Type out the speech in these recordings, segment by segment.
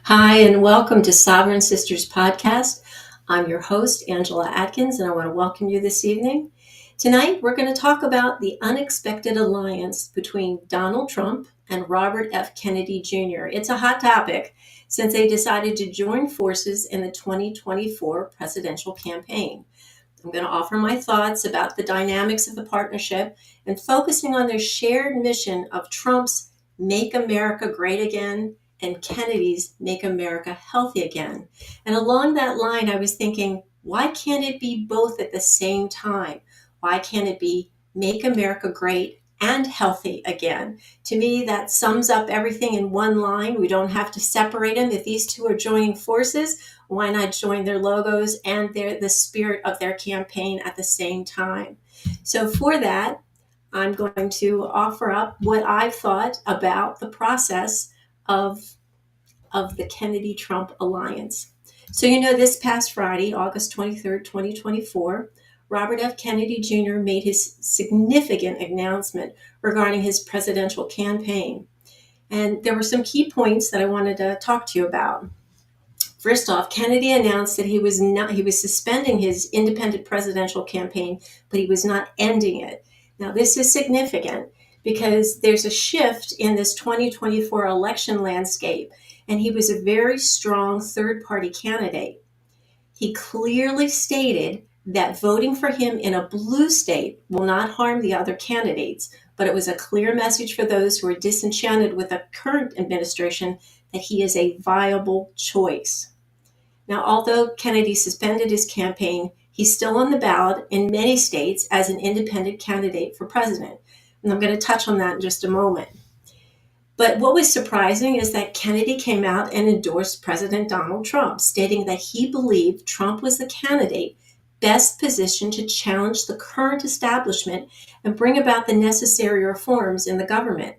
Hi, and welcome to Sovereign Sisters Podcast. I'm your host, Angela Atkins, and I want to welcome you this evening. Tonight, we're going to talk about the unexpected alliance between Donald Trump and Robert F. Kennedy Jr. It's a hot topic since they decided to join forces in the 2024 presidential campaign. I'm going to offer my thoughts about the dynamics of the partnership and focusing on their shared mission of Trump's Make America Great Again and Kennedy's Make America Healthy Again. And along that line, I was thinking, why can't it be both at the same time? Why can't it be Make America Great and Healthy Again? To me, that sums up everything in one line. We don't have to separate them. If these two are joining forces, why not join their logos and the spirit of their campaign at the same time? So for that, I'm going to offer up what I've thought about the process of the Kennedy-Trump alliance. So this past Friday, August 23rd, 2024, Robert F. Kennedy Jr. made his significant announcement regarding his presidential campaign. And there were some key points that I wanted to talk to you about. First off, Kennedy announced that he was suspending his independent presidential campaign, but he was not ending it. Now, this is significant because there's a shift in this 2024 election landscape, and he was a very strong third-party candidate. He clearly stated that voting for him in a blue state will not harm the other candidates, but it was a clear message for those who are disenchanted with the current administration that he is a viable choice. Now, although Kennedy suspended his campaign, he's still on the ballot in many states as an independent candidate for president. And I'm going to touch on that in just a moment. But what was surprising is that Kennedy came out and endorsed President Donald Trump, stating that he believed Trump was the candidate best positioned to challenge the current establishment and bring about the necessary reforms in the government,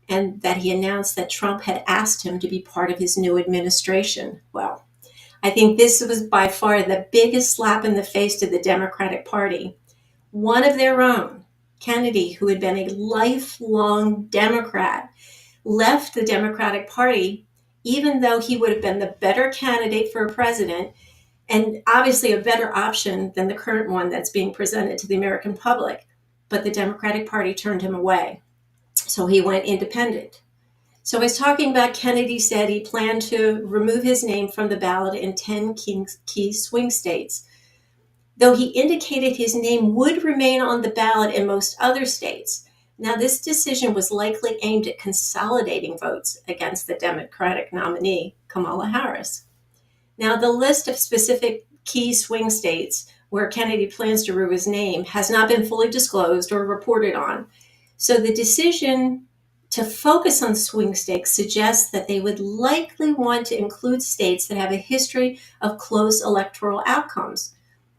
and that he announced that Trump had asked him to be part of his new administration. Well, I think this was by far the biggest slap in the face to the Democratic Party. One of their own, Kennedy, who had been a lifelong Democrat, left the Democratic Party, even though he would have been the better candidate for a president and obviously a better option than the current one that's being presented to the American public. But the Democratic Party turned him away. So he went independent. So he's talking about Kennedy said he planned to remove his name from the ballot in 10 key swing states, though he indicated his name would remain on the ballot in most other states. Now, this decision was likely aimed at consolidating votes against the Democratic nominee, Kamala Harris. Now, the list of specific key swing states where Kennedy plans to remove his name has not been fully disclosed or reported on. So the decision to focus on swing states suggests that they would likely want to include states that have a history of close electoral outcomes,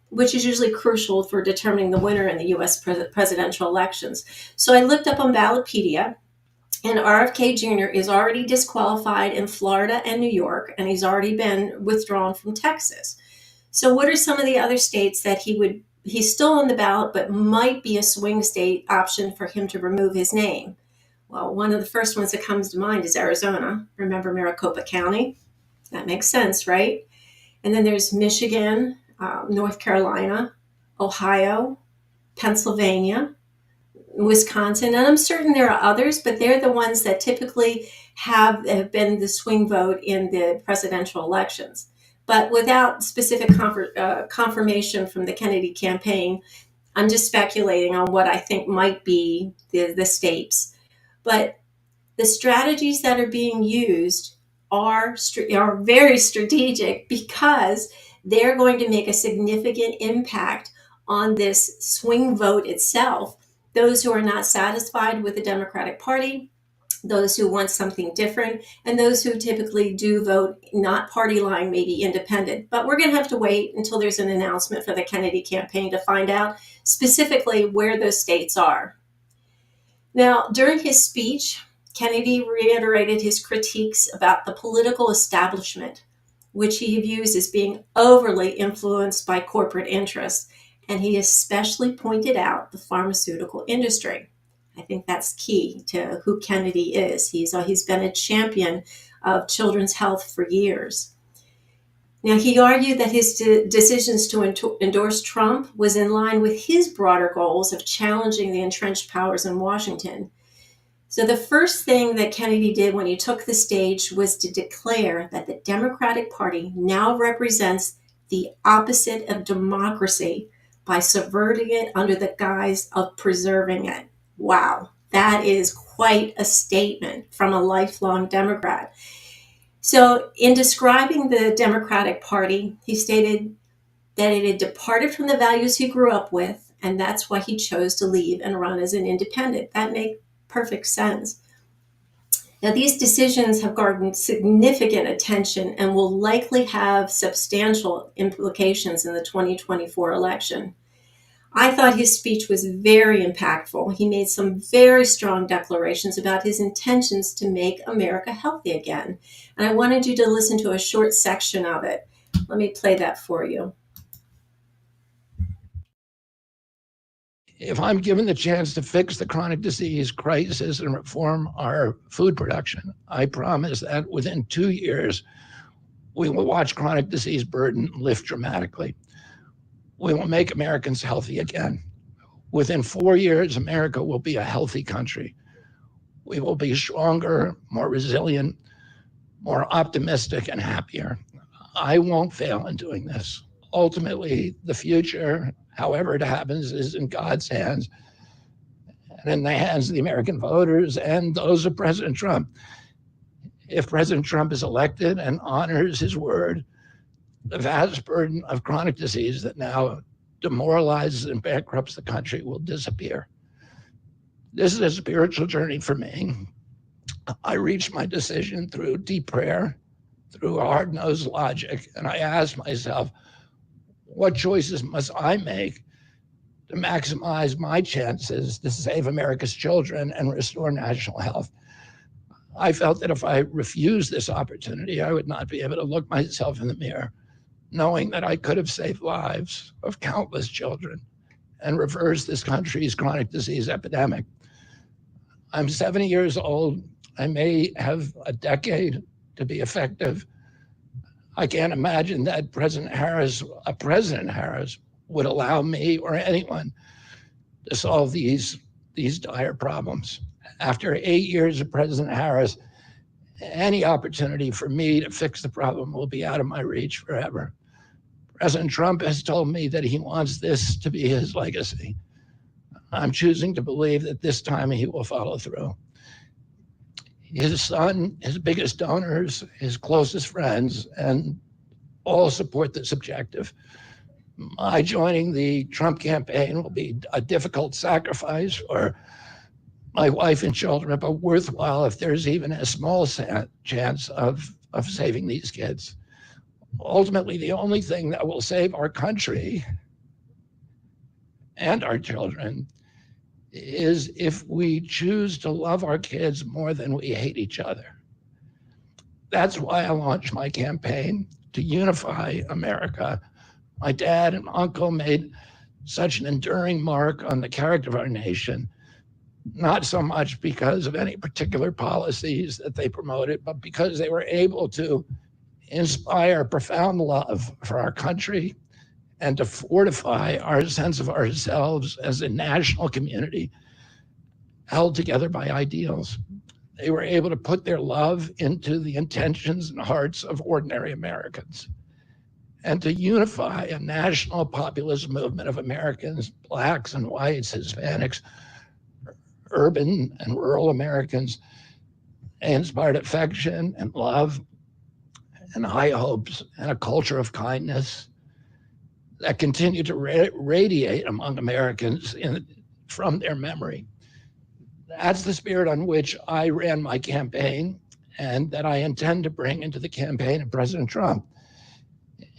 which is usually crucial for determining the winner in the U.S. presidential elections. So I looked up on Ballotpedia, and RFK Jr. is already disqualified in Florida and New York, and he's already been withdrawn from Texas. So what are some of the other states that he's still on the ballot, but might be a swing state option for him to remove his name? Well, one of the first ones that comes to mind is Arizona. Remember Maricopa County? That makes sense, right? And then there's Michigan, North Carolina, Ohio, Pennsylvania, Wisconsin, and I'm certain there are others, but they're the ones that typically have been the swing vote in the presidential elections. But without specific confirmation from the Kennedy campaign, I'm just speculating on what I think might be the states. But the strategies that are being used are very strategic because they're going to make a significant impact on this swing vote itself. Those who are not satisfied with the Democratic Party, those who want something different, and those who typically do vote not party line, maybe independent. But we're going to have to wait until there's an announcement for the Kennedy campaign to find out specifically where those states are. Now, during his speech, Kennedy reiterated his critiques about the political establishment, which he views as being overly influenced by corporate interests, and he especially pointed out the pharmaceutical industry. I think that's key to who Kennedy is. He's been a champion of children's health for years. Now, he argued that his decisions to endorse Trump was in line with his broader goals of challenging the entrenched powers in Washington. So the first thing that Kennedy did when he took the stage was to declare that the Democratic Party now represents the opposite of democracy by subverting it under the guise of preserving it. Wow, that is quite a statement from a lifelong Democrat. So in describing the Democratic Party, he stated that it had departed from the values he grew up with, and that's why he chose to leave and run as an independent. That makes perfect sense. Now, these decisions have garnered significant attention and will likely have substantial implications in the 2024 election. I thought his speech was very impactful. He made some very strong declarations about his intentions to make America healthy again. And I wanted you to listen to a short section of it. Let me play that for you. If I'm given the chance to fix the chronic disease crisis and reform our food production, I promise that within 2 years, we will watch chronic disease burden lift dramatically. We will make Americans healthy again. Within 4 years, America will be a healthy country. We will be stronger, more resilient, more optimistic, and happier. I won't fail in doing this. Ultimately, the future, however it happens, is in God's hands and in the hands of the American voters and those of President Trump. If President Trump is elected and honors his word, the vast burden of chronic disease that now demoralizes and bankrupts the country will disappear. This is a spiritual journey for me. I reached my decision through deep prayer, through hard-nosed logic, and I asked myself, what choices must I make to maximize my chances to save America's children and restore national health? I felt that if I refused this opportunity, I would not be able to look myself in the mirror, knowing that I could have saved lives of countless children and reversed this country's chronic disease epidemic. I'm 70 years old. I may have a decade to be effective. I can't imagine that President Harris would allow me or anyone to solve these dire problems. After 8 years of President Harris, any opportunity for me to fix the problem will be out of my reach forever. President Trump has told me that he wants this to be his legacy. I'm choosing to believe that this time he will follow through. His son, his biggest donors, his closest friends, and all support this objective. My joining the Trump campaign will be a difficult sacrifice for my wife and children, but worthwhile if there's even a small chance of saving these kids. Ultimately, the only thing that will save our country and our children is if we choose to love our kids more than we hate each other. That's why I launched my campaign to unify America. My dad and uncle made such an enduring mark on the character of our nation, not so much because of any particular policies that they promoted, but because they were able to inspire profound love for our country and to fortify our sense of ourselves as a national community held together by ideals. They were able to put their love into the intentions and hearts of ordinary Americans and to unify a national populist movement of Americans, Blacks and whites, Hispanics, urban and rural Americans. They inspired affection and love and high hopes and a culture of kindness that continue to radiate among Americans from their memory. That's the spirit on which I ran my campaign and that I intend to bring into the campaign of President Trump.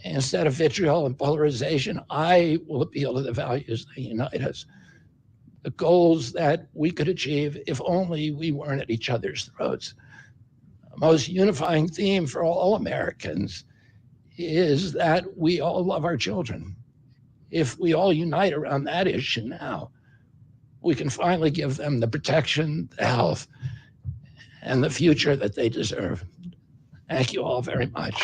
Instead of vitriol and polarization, I will appeal to the values that unite us, the goals that we could achieve if only we weren't at each other's throats. The most unifying theme for all Americans is that we all love our children. If we all unite around that issue now, we can finally give them the protection, the health, and the future that they deserve. Thank you all very much.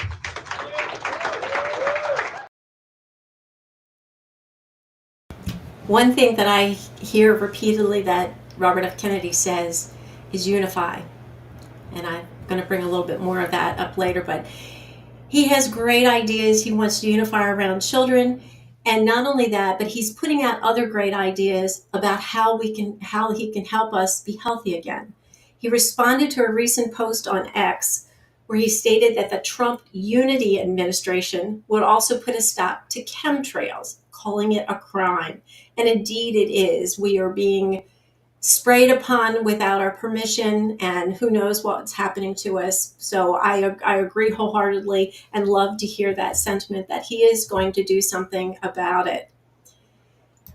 One thing that I hear repeatedly that Robert F. Kennedy says is unify. And I'm going to bring a little bit more of that up later, but he has great ideas. He wants to unify around children. And not only that, but he's putting out other great ideas about how he can help us be healthy again. He responded to a recent post on X where he stated that the Trump Unity administration would also put a stop to chemtrails, calling it a crime. And indeed it is. We are being sprayed upon without our permission, and who knows what's happening to us. So I agree wholeheartedly and love to hear that sentiment that he is going to do something about it.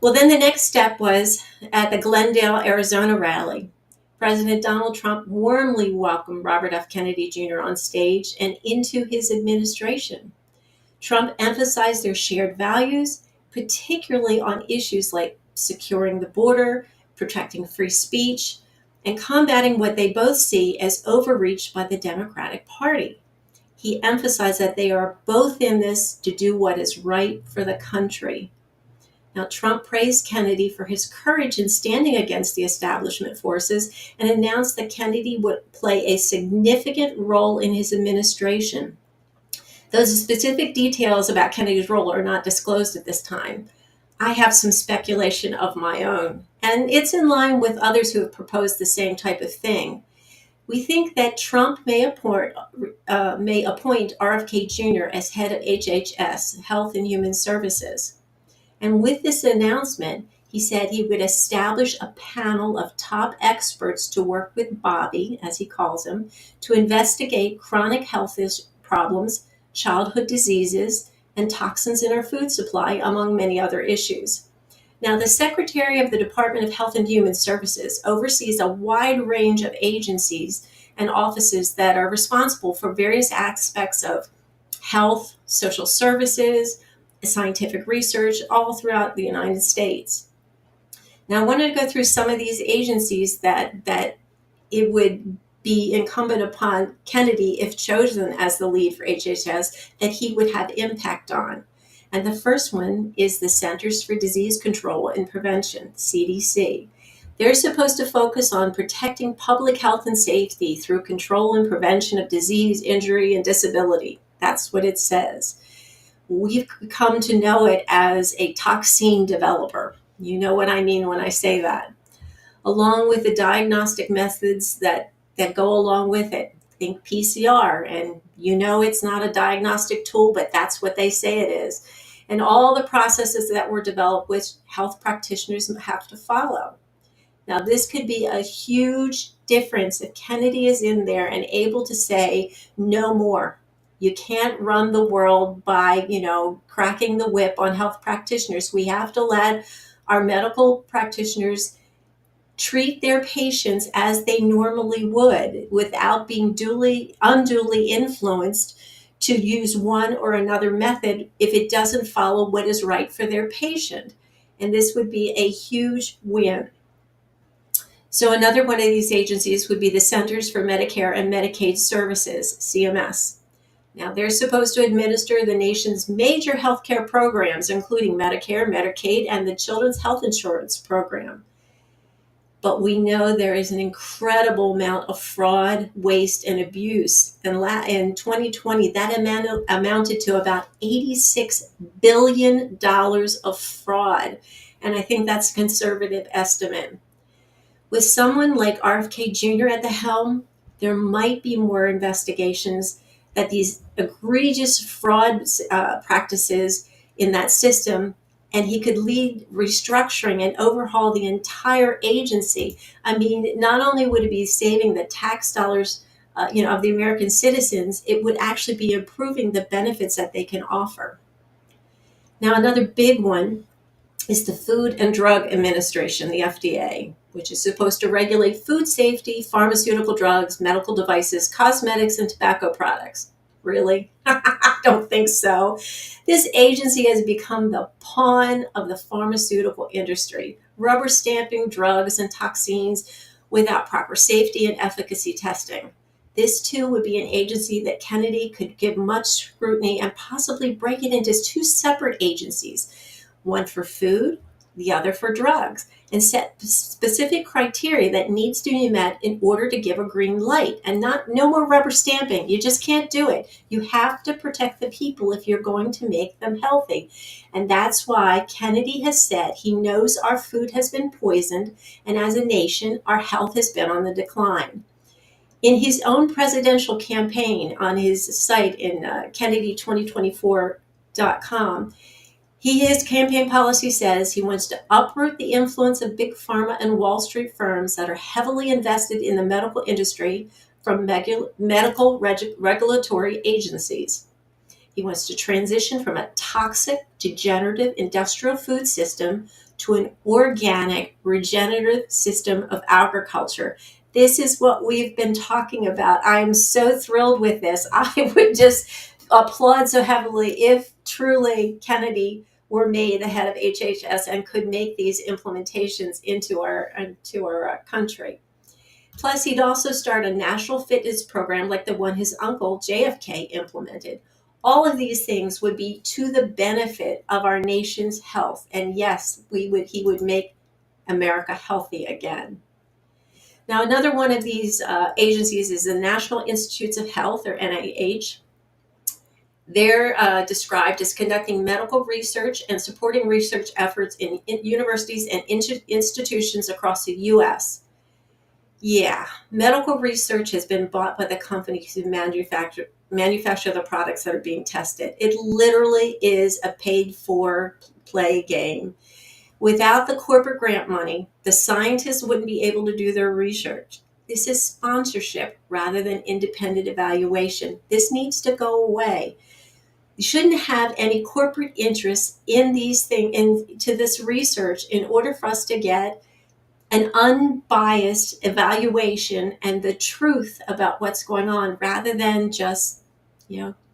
Well, then the next step was at the Glendale, Arizona rally. President Donald Trump warmly welcomed Robert F. Kennedy Jr. on stage and into his administration. Trump emphasized their shared values, particularly on issues like securing the border, protecting free speech, and combating what they both see as overreach by the Democratic Party. He emphasized that they are both in this to do what is right for the country. Now, Trump praised Kennedy for his courage in standing against the establishment forces and announced that Kennedy would play a significant role in his administration. Those specific details about Kennedy's role are not disclosed at this time. I have some speculation of my own, and it's in line with others who have proposed the same type of thing. We think that Trump may appoint RFK Jr. as head of HHS, Health and Human Services. And with this announcement, he said he would establish a panel of top experts to work with Bobby, as he calls him, to investigate chronic health problems, childhood diseases, and toxins in our food supply, among many other issues. Now, the Secretary of the Department of Health and Human Services oversees a wide range of agencies and offices that are responsible for various aspects of health, social services, scientific research, all throughout the United States. Now, I wanted to go through some of these agencies that it would be incumbent upon Kennedy, if chosen as the lead for HHS, that he would have impact on. And the first one is the Centers for Disease Control and Prevention, CDC. They're supposed to focus on protecting public health and safety through control and prevention of disease, injury, and disability. That's what it says. We've come to know it as a toxin developer. You know what I mean when I say that. Along with the diagnostic methods that go along with it. Think PCR, and you know it's not a diagnostic tool, but that's what they say it is. And all the processes that were developed, which health practitioners have to follow. Now, this could be a huge difference if Kennedy is in there and able to say, no more. You can't run the world by, cracking the whip on health practitioners. We have to let our medical practitioners treat their patients as they normally would without being unduly influenced to use one or another method if it doesn't follow what is right for their patient. And this would be a huge win. So another one of these agencies would be the Centers for Medicare and Medicaid Services, CMS. Now, they're supposed to administer the nation's major healthcare programs, including Medicare, Medicaid, and the Children's Health Insurance Program. But we know there is an incredible amount of fraud, waste, and abuse. And in 2020, that amounted to about $86 billion of fraud. And I think that's a conservative estimate. With someone like RFK Jr. at the helm, there might be more investigations that these egregious fraud practices in that system, and he could lead restructuring and overhaul the entire agency. I mean, not only would it be saving the tax dollars of the American citizens, it would actually be improving the benefits that they can offer. Now, another big one is the Food and Drug Administration, the FDA, which is supposed to regulate food safety, pharmaceutical drugs, medical devices, cosmetics, and tobacco products. Really? I don't think so. This agency has become the pawn of the pharmaceutical industry. rubber stamping drugs and toxins without proper safety and efficacy testing. This too would be an agency that Kennedy could give much scrutiny and possibly break it into two separate agencies, one for food, the other for drugs, and set specific criteria that needs to be met in order to give a green light. And no more rubber stamping. You just can't do it. You have to protect the people if you're going to make them healthy. And that's why Kennedy has said he knows our food has been poisoned, and as a nation, our health has been on the decline. In his own presidential campaign on his site in Kennedy2024.com, his campaign policy says he wants to uproot the influence of big pharma and Wall Street firms that are heavily invested in the medical industry from medical regulatory agencies. He wants to transition from a toxic, degenerative industrial food system to an organic, regenerative system of agriculture. This is what we've been talking about. I'm so thrilled with this. I would just applaud so heavily if truly Kennedy were made the head of HHS and could make these implementations into our country. Plus, he'd also start a national fitness program like the one his uncle JFK implemented. All of these things would be to the benefit of our nation's health. And yes, he would make America healthy again. Now, another one of these agencies is the National Institutes of Health, or NIH. They're described as conducting medical research and supporting research efforts in universities and institutions across the U.S. Yeah, medical research has been bought by the companies who manufacture the products that are being tested. It literally is a paid-for play game. Without the corporate grant money, the scientists wouldn't be able to do their research. This is sponsorship rather than independent evaluation. This needs to go away. You shouldn't have any corporate interest in these things, into this research, in order for us to get an unbiased evaluation and the truth about what's going on, rather than just,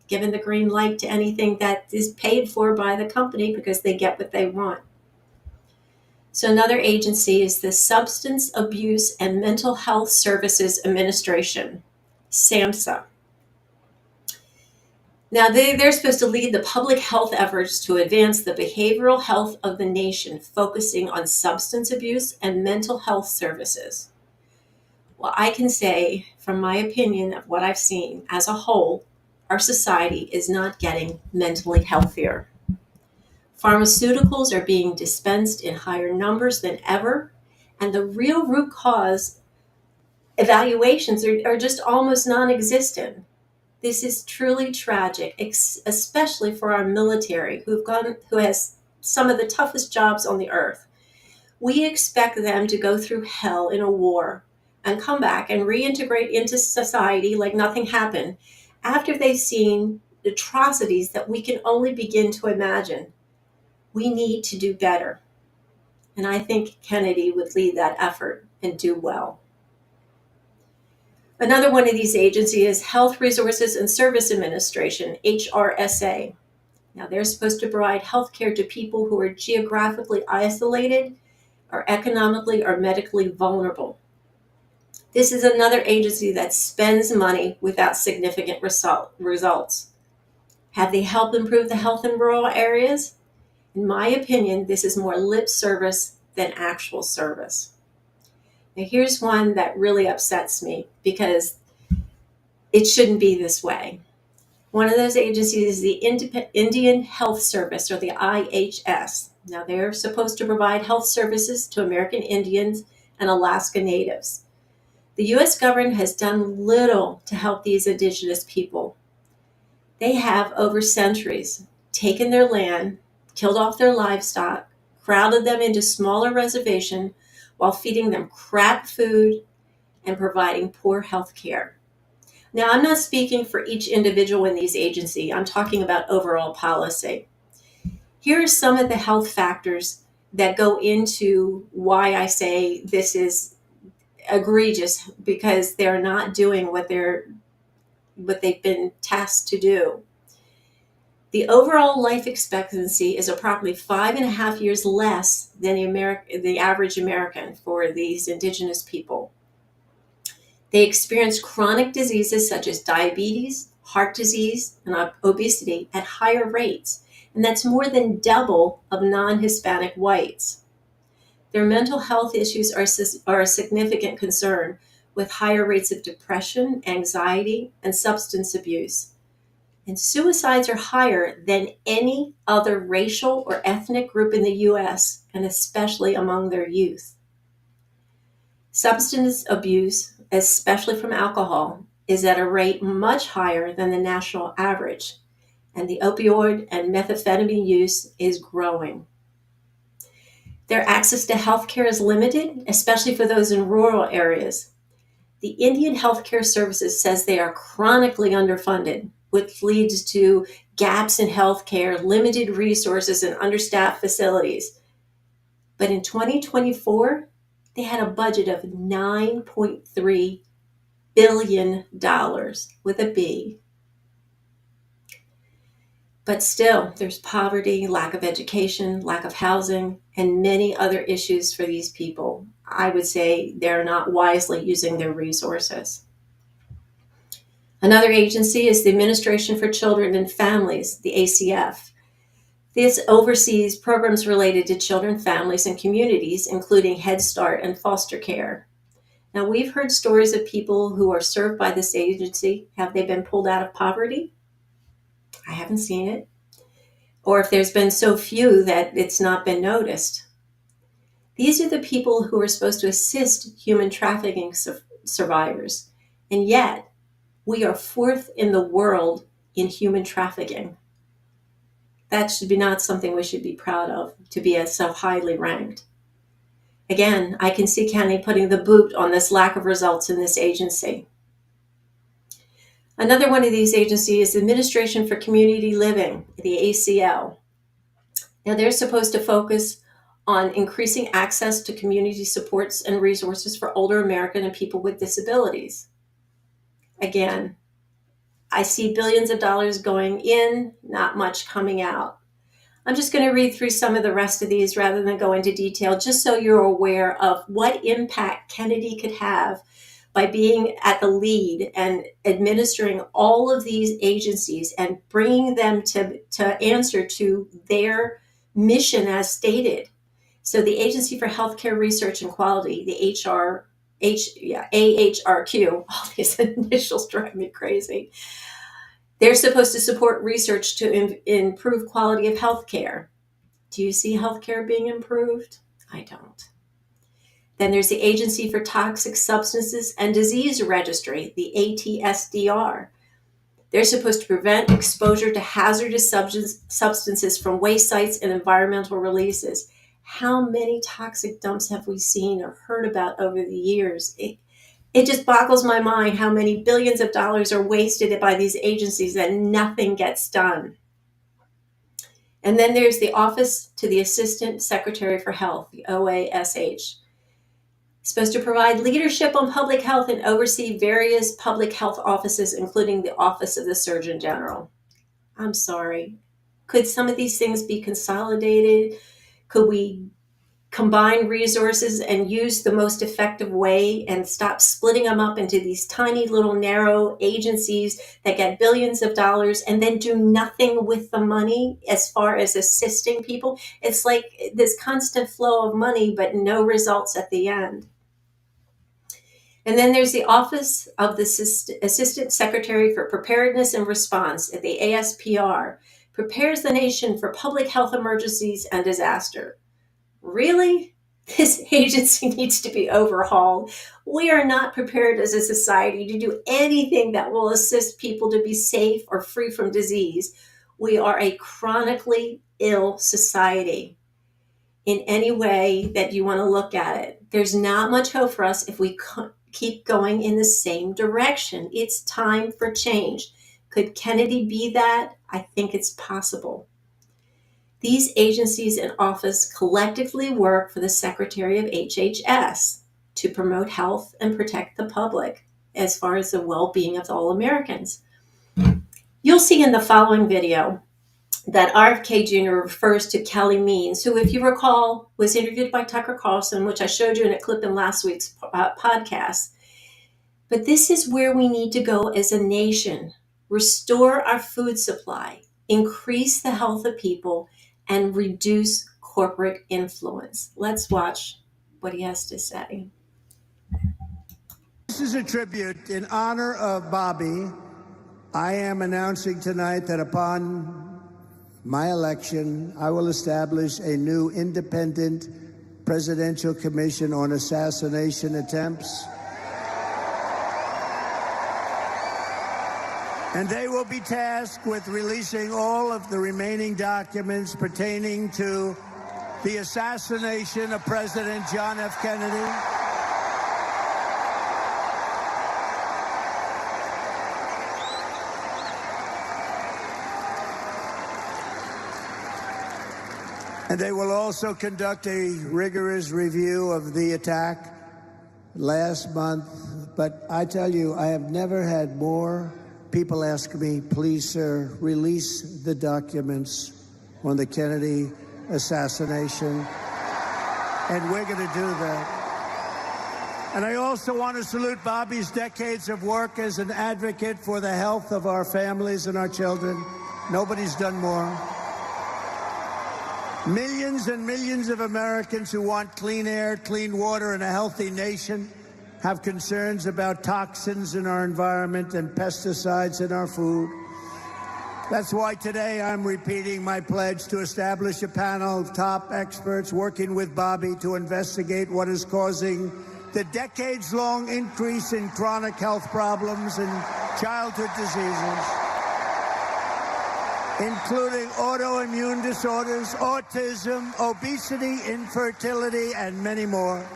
giving the green light to anything that is paid for by the company because they get what they want. So another agency is the Substance Abuse and Mental Health Services Administration, SAMHSA. Now, they're supposed to lead the public health efforts to advance the behavioral health of the nation, focusing on substance abuse and mental health services. Well, I can say, from my opinion of what I've seen as a whole, our society is not getting mentally healthier. Pharmaceuticals are being dispensed in higher numbers than ever, and the real root cause evaluations are just almost non-existent. This is truly tragic, especially for our military, who has some of the toughest jobs on the earth. We expect them to go through hell in a war and come back and reintegrate into society like nothing happened after they've seen atrocities that we can only begin to imagine. We need to do better. And I think Kennedy would lead that effort and do well. Another one of these agencies is Health Resources and Service Administration, HRSA. Now, they're supposed to provide health care to people who are geographically isolated or economically or medically vulnerable. This is another agency that spends money without significant results. Have they helped improve the health in rural areas? In my opinion, this is more lip service than actual service. Now, here's one that really upsets me because it shouldn't be this way. One of those agencies is the Indian Health Service, or the IHS. Now, they're supposed to provide health services to American Indians and Alaska Natives. The U.S. government has done little to help these indigenous people. They have, over centuries, taken their land, killed off their livestock, crowded them into smaller reservations while feeding them crap food and providing poor health care. Now, I'm not speaking for each individual in these agencies. I'm talking about overall policy. Here are some of the health factors that go into why I say this is egregious, because they're not doing what they've been tasked to do. The overall life expectancy is approximately 5.5 years less than the average American for these indigenous people. They experience chronic diseases such as diabetes, heart disease, and obesity at higher rates, and that's more than double of non-Hispanic whites. Their mental health issues are a significant concern, with higher rates of depression, anxiety, and substance abuse. And suicides are higher than any other racial or ethnic group in the US, and especially among their youth. Substance abuse, especially from alcohol, is at a rate much higher than the national average, and the opioid and methamphetamine use is growing. Their access to healthcare is limited, especially for those in rural areas. The Indian Healthcare Services says they are chronically underfunded, which leads to gaps in healthcare, limited resources, and understaffed facilities. But in 2024, they had a budget of $9.3 billion with a B. But still, there's poverty, lack of education, lack of housing, and many other issues for these people. I would say they're not wisely using their resources. Another agency is the Administration for Children and Families, the ACF. This oversees programs related to children, families, and communities, including Head Start and foster care. Now, we've heard stories of people who are served by this agency. Have they been pulled out of poverty? I haven't seen it. Or if there's been so few that it's not been noticed. These are the people who are supposed to assist human trafficking survivors. And yet, we are fourth in the world in human trafficking. That should be not something we should be proud of, to be as so highly ranked. Again, I can see County putting the boot on this lack of results in this agency. Another one of these agencies is the Administration for Community Living, the ACL. Now, they're supposed to focus on increasing access to community supports and resources for older American and people with disabilities. Again, I see billions of dollars going in, not much coming out. I'm just going to read through some of the rest of these rather than go into detail, just so you're aware of what impact Kennedy could have by being at the lead and administering all of these agencies and bringing them to answer to their mission as stated. So the Agency for Healthcare Research and Quality, the AHRQ, all these initials drive me crazy. They're supposed to support research to improve quality of healthcare. Do you see healthcare being improved? I don't. Then there's the Agency for Toxic Substances and Disease Registry, the ATSDR. They're supposed to prevent exposure to hazardous substances from waste sites and environmental releases. How many toxic dumps have we seen or heard about over the years? It just boggles my mind how many billions of dollars are wasted by these agencies and nothing gets done. And then there's the Office to the Assistant Secretary for Health, the OASH. Supposed to provide leadership on public health and oversee various public health offices, including the Office of the Surgeon General. I'm sorry. Could some of these things be consolidated? Could we combine resources and use the most effective way and stop splitting them up into these tiny little narrow agencies that get billions of dollars and then do nothing with the money as far as assisting people? It's like this constant flow of money, but no results at the end. And then there's the Office of the Assistant Secretary for Preparedness and Response, at the ASPR, prepares the nation for public health emergencies and disaster. Really? This agency needs to be overhauled. We are not prepared as a society to do anything that will assist people to be safe or free from disease. We are a chronically ill society in any way that you want to look at it. There's not much hope for us if we keep going in the same direction. It's time for change. Could Kennedy be that? I think it's possible. These agencies and office collectively work for the Secretary of HHS to promote health and protect the public as far as the well-being of all Americans. You'll see in the following video that RFK Jr. refers to Kelly Means, who, if you recall, was interviewed by Tucker Carlson, which I showed you in a clip in last week's podcast. But this is where we need to go as a nation: restore our food supply, increase the health of people, and reduce corporate influence. Let's watch what he has to say. This is a tribute in honor of Bobby. I am announcing tonight that upon my election, I will establish a new independent presidential commission on assassination attempts. And they will be tasked with releasing all of the remaining documents pertaining to the assassination of President John F. Kennedy. And they will also conduct a rigorous review of the attack last month. But I tell you, I have never had more people ask me, please, sir, release the documents on the Kennedy assassination. And we're going to do that. And I also want to salute Bobby's decades of work as an advocate for the health of our families and our children. Nobody's done more. Millions and millions of Americans who want clean air, clean water, and a healthy nation have concerns about toxins in our environment and pesticides in our food. That's why today I'm repeating my pledge to establish a panel of top experts working with Bobby to investigate what is causing the decades-long increase in chronic health problems and childhood diseases, including autoimmune disorders, autism, obesity, infertility, and many more.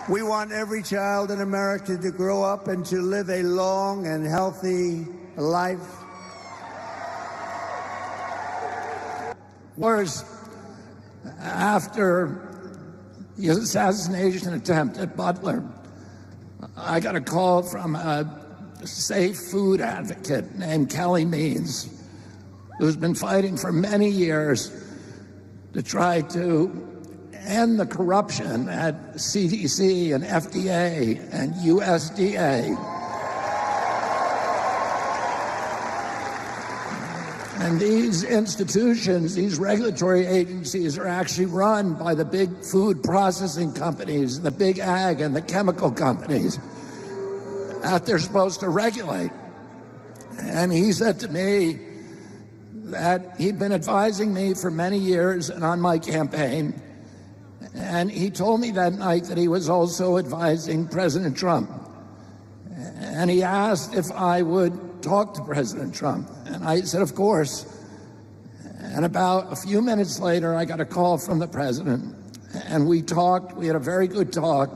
We want every child in America to grow up and to live a long and healthy life. Worse, after the assassination attempt at Butler, I got a call from a safe food advocate named Kelly Means, who's been fighting for many years to try to end the corruption at CDC and FDA and USDA. And these institutions, these regulatory agencies, are actually run by the big food processing companies, the big ag and the chemical companies that they're supposed to regulate. And he said to me that he'd been advising me for many years and on my campaign. And he told me that night that he was also advising President Trump. And he asked if I would talk to President Trump. And I said, of course. And about a few minutes later, I got a call from the president. And we talked. We had a very good talk.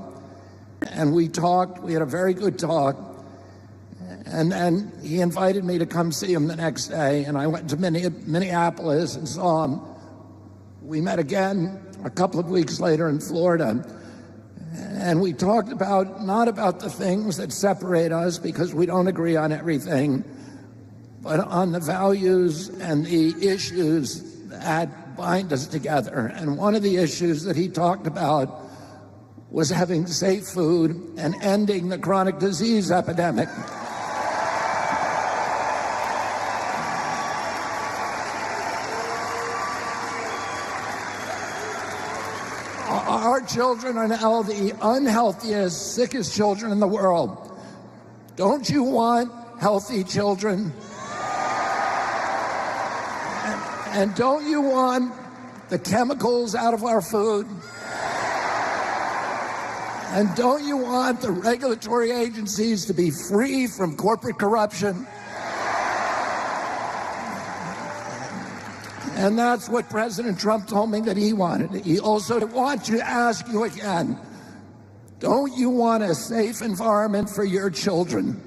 And then he invited me to come see him the next day. And I went to Minneapolis and saw him. We met again a couple of weeks later in Florida, and we talked about, not about the things that separate us because we don't agree on everything, but on the values and the issues that bind us together. And one of the issues that he talked about was having safe food and ending the chronic disease epidemic. Our children are now the unhealthiest, sickest children in the world. Don't you want healthy children? And don't you want the chemicals out of our food? And don't you want the regulatory agencies to be free from corporate corruption? And that's what President Trump told me that he wanted. He also wants to ask you again, don't you want a safe environment for your children?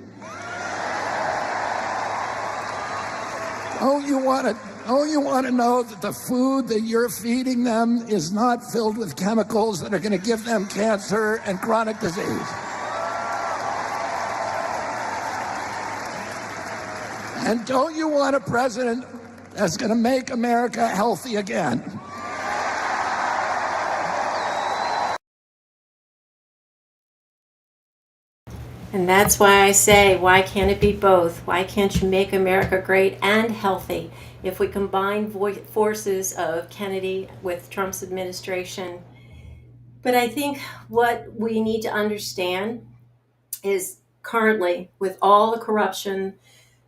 Don't you want to know that the food that you're feeding them is not filled with chemicals that are going to give them cancer and chronic disease? And don't you want a president that's going to make America healthy again. And that's why I say, why can't it be both? Why can't you make America great and healthy? If we combine forces of Kennedy with Trump's administration. But I think what we need to understand is currently, with all the corruption,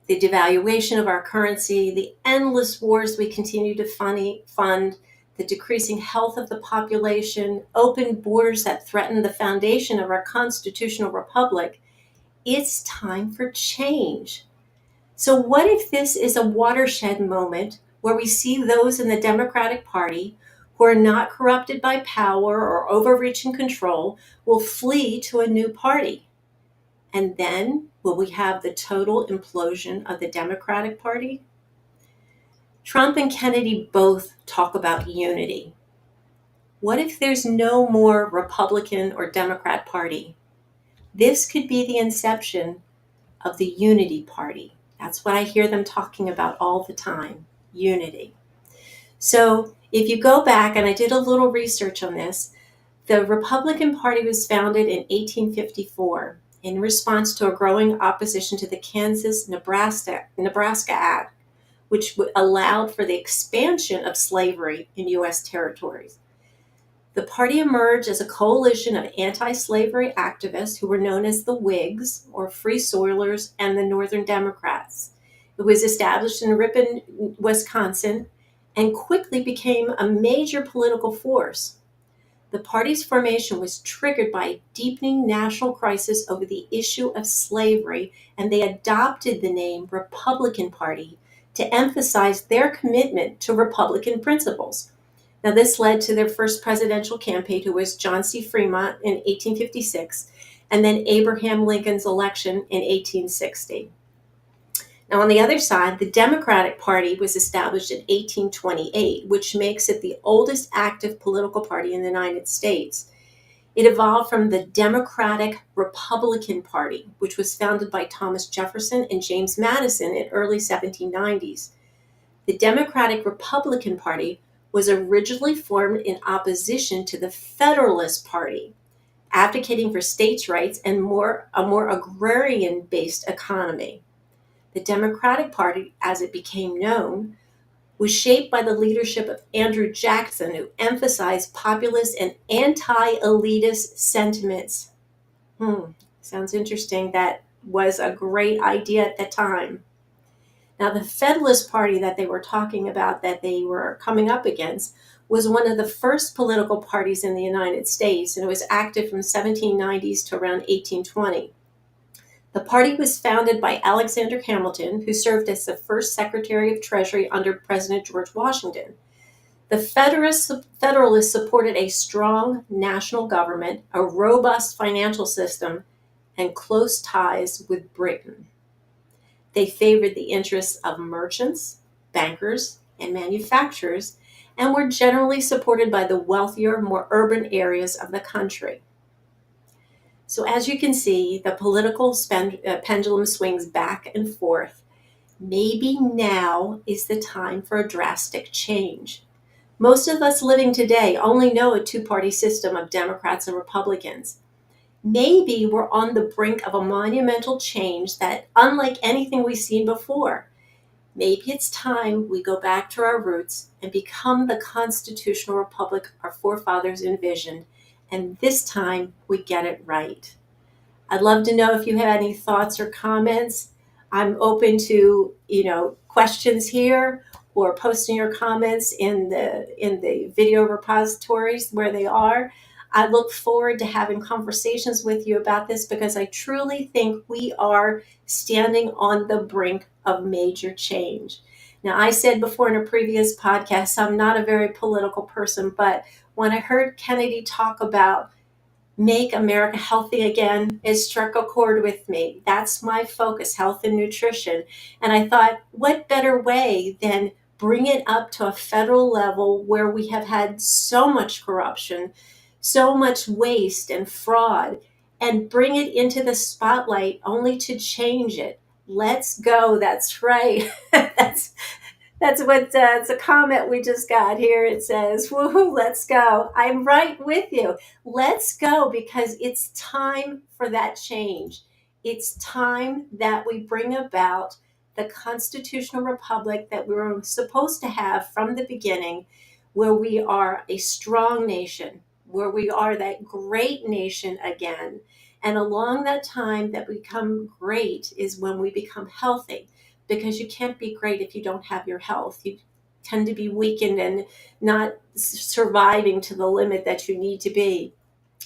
the devaluation of our currency, the endless wars we continue to fund, the decreasing health of the population, open borders that threaten the foundation of our constitutional republic, it's time for change. So, what if this is a watershed moment where we see those in the Democratic Party who are not corrupted by power or overreaching control will flee to a new party? And then will we have the total implosion of the Democratic Party? Trump and Kennedy both talk about unity. What if there's no more Republican or Democrat Party? This could be the inception of the unity party. That's what I hear them talking about all the time, unity. So if you go back, and I did a little research on this, the Republican Party was founded in 1854 in response to a growing opposition to the Kansas-Nebraska Act, which allowed for the expansion of slavery in U.S. territories. The party emerged as a coalition of anti-slavery activists who were known as the Whigs, or Free Soilers, and the Northern Democrats. It was established in Ripon, Wisconsin, and quickly became a major political force. The party's formation was triggered by a deepening national crisis over the issue of slavery, and they adopted the name Republican Party to emphasize their commitment to Republican principles. Now, this led to their first presidential candidate, who was John C. Fremont in 1856, and then Abraham Lincoln's election in 1860. Now, on the other side, the Democratic Party was established in 1828, which makes it the oldest active political party in the United States. It evolved from the Democratic Republican Party, which was founded by Thomas Jefferson and James Madison in early 1790s. The Democratic Republican Party was originally formed in opposition to the Federalist Party, advocating for states' rights and a more agrarian-based economy. The Democratic Party, as it became known, was shaped by the leadership of Andrew Jackson, who emphasized populist and anti-elitist sentiments. Sounds interesting. That was a great idea at the time. Now, the Federalist Party that they were talking about, that they were coming up against, was one of the first political parties in the United States, and it was active from 1790s to around 1820. The party was founded by Alexander Hamilton, who served as the first Secretary of Treasury under President George Washington. The Federalists supported a strong national government, a robust financial system, and close ties with Britain. They favored the interests of merchants, bankers, and manufacturers, and were generally supported by the wealthier, more urban areas of the country. So as you can see, the political pendulum swings back and forth. Maybe now is the time for a drastic change. Most of us living today only know a two-party system of Democrats and Republicans. Maybe we're on the brink of a monumental change that, unlike anything we've seen before, maybe it's time we go back to our roots and become the constitutional republic our forefathers envisioned, and this time we get it right. I'd love to know if you have any thoughts or comments. I'm open to, questions here, or posting your comments in the video repositories where they are. I look forward to having conversations with you about this, because I truly think we are standing on the brink of major change. Now, I said before in a previous podcast, I'm not a very political person, but when I heard Kennedy talk about make America healthy again, it struck a chord with me. That's my focus, health and nutrition. And I thought, what better way than bring it up to a federal level where we have had so much corruption, so much waste and fraud, and bring it into the spotlight only to change it. Let's go. That's right. That's what it's a comment we just got here. It says, "Woohoo, let's go." I'm right with you. Let's go because it's time for that change. It's time that we bring about the constitutional republic that we were supposed to have from the beginning, where we are a strong nation, where we are that great nation again. And along that time that we become great is when we become healthy, because you can't be great if you don't have your health. You tend to be weakened and not surviving to the limit that you need to be.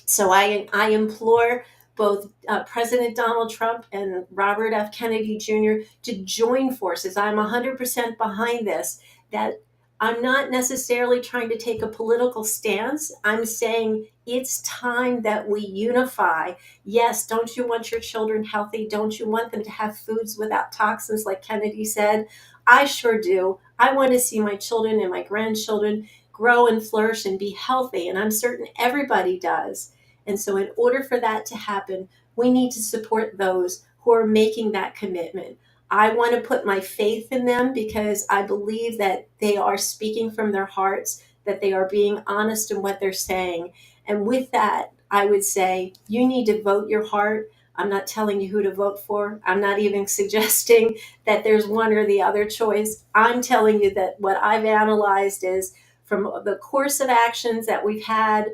So I implore both President Donald Trump and Robert F. Kennedy Jr. to join forces. I'm 100% behind this, that I'm not necessarily trying to take a political stance. I'm saying it's time that we unify. Yes, don't you want your children healthy? Don't you want them to have foods without toxins, like Kennedy said? I sure do. I want to see my children and my grandchildren grow and flourish and be healthy, and I'm certain everybody does. And so, in order for that to happen, we need to support those who are making that commitment. I want to put my faith in them because I believe that they are speaking from their hearts, that they are being honest in what they're saying. And with that, I would say you need to vote your heart. I'm not telling you who to vote for. I'm not even suggesting that there's one or the other choice. I'm telling you that what I've analyzed is from the course of actions that we've had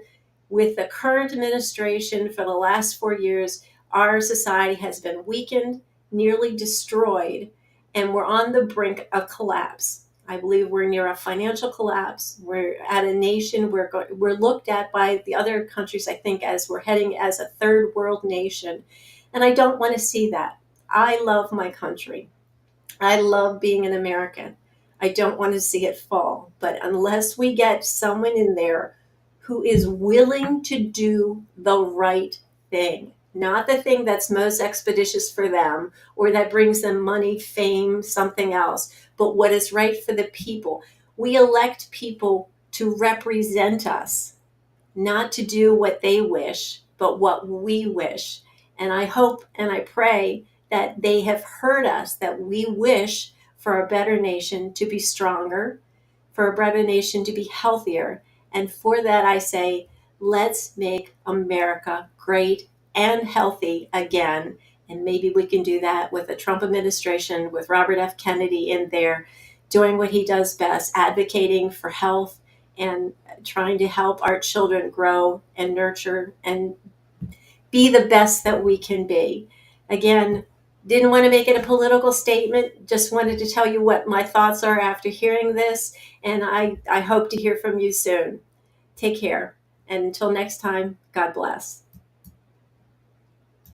with the current administration for the last 4 years, our society has been weakened, nearly destroyed, and we're on the brink of collapse. I believe we're near a financial collapse. We're at a nation we're looked at by the other countries, I think, as we're heading as a third world nation. And I don't want to see that. I love my country. I love being an American. I don't want to see it fall. But unless we get someone in there who is willing to do the right thing, not the thing that's most expeditious for them or that brings them money, fame, something else, but what is right for the people. We elect people to represent us, not to do what they wish, but what we wish. And I hope and I pray that they have heard us, that we wish for a better nation to be stronger, for a better nation to be healthier. And for that, I say, let's make America great and healthy again. And maybe we can do that with the Trump administration, with Robert F. Kennedy in there, doing what he does best, advocating for health and trying to help our children grow and nurture and be the best that we can be. Again, didn't want to make it a political statement, just wanted to tell you what my thoughts are after hearing this, and I hope to hear from you soon. Take care, and until next time, God bless.